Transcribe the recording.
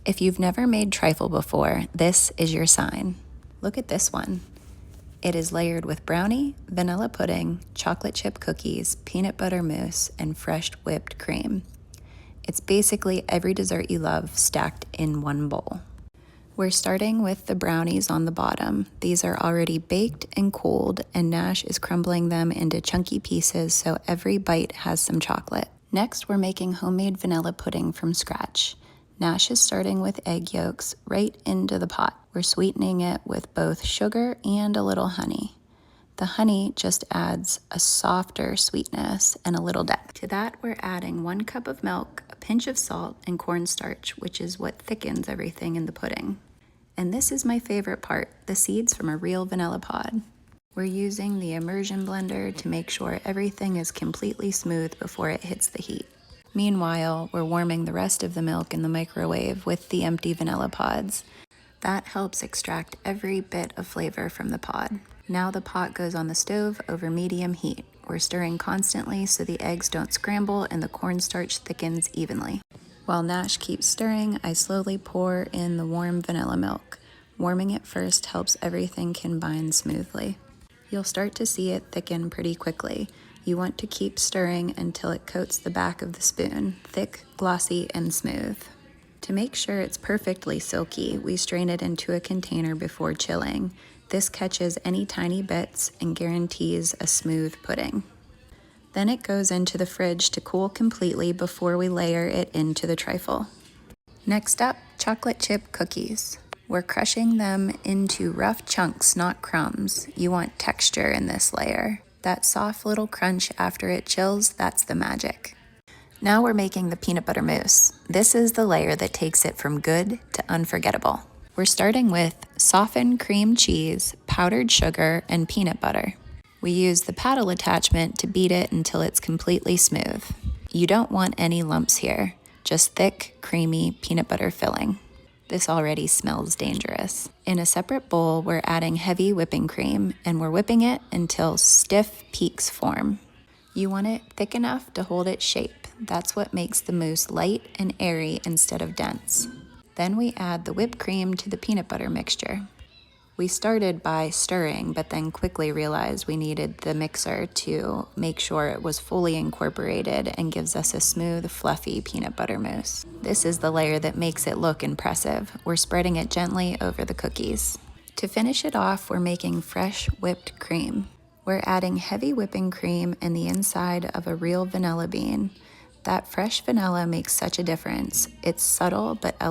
If you've never made trifle before, this is your sign. Look at this one. It is layered with brownie, vanilla pudding, chocolate chip cookies, peanut butter mousse, and fresh whipped cream. It's basically every dessert you love stacked in one bowl. We're starting with the brownies on the bottom. These are already baked and cooled, and Nash is crumbling them into chunky pieces so every bite has some chocolate. Next, we're making homemade vanilla pudding from scratch. Nash is starting with egg yolks right into the pot. We're sweetening it with both sugar and a little honey. The honey just adds a softer sweetness and a little depth. To that, we're adding 1 cup of milk, a pinch of salt, and cornstarch, which is what thickens everything in the pudding. And this is my favorite part, the seeds from a real vanilla pod. We're using the immersion blender to make sure everything is completely smooth before it hits the heat. Meanwhile, we're warming the rest of the milk in the microwave with the empty vanilla pods. That helps extract every bit of flavor from the pod. Now the pot goes on the stove over medium heat. We're stirring constantly so the eggs don't scramble and the cornstarch thickens evenly. While Nash keeps stirring, I slowly pour in the warm vanilla milk. Warming it first helps everything combine smoothly. You'll start to see it thicken pretty quickly. You want to keep stirring until it coats the back of the spoon, thick, glossy, and smooth. To make sure it's perfectly silky, we strain it into a container before chilling. This catches any tiny bits and guarantees a smooth pudding. Then it goes into the fridge to cool completely before we layer it into the trifle. Next up, chocolate chip cookies. We're crushing them into rough chunks, not crumbs. You want texture in this layer. That soft little crunch after it chills, that's the magic. Now we're making the peanut butter mousse. This is the layer that takes it from good to unforgettable. We're starting with softened cream cheese, powdered sugar, and peanut butter. We use the paddle attachment to beat it until it's completely smooth. You don't want any lumps here, just thick, creamy peanut butter filling. This already smells dangerous. In a separate bowl, we're adding heavy whipping cream, and we're whipping it until stiff peaks form. You want it thick enough to hold its shape. That's what makes the mousse light and airy instead of dense. Then we add the whipped cream to the peanut butter mixture. We started by stirring, but then quickly realized we needed the mixer to make sure it was fully incorporated and gives us a smooth, fluffy peanut butter mousse. This is the layer that makes it look impressive. We're spreading it gently over the cookies. To finish it off, we're making fresh whipped cream. We're adding heavy whipping cream and the inside of a real vanilla bean. That fresh vanilla makes such a difference. It's subtle but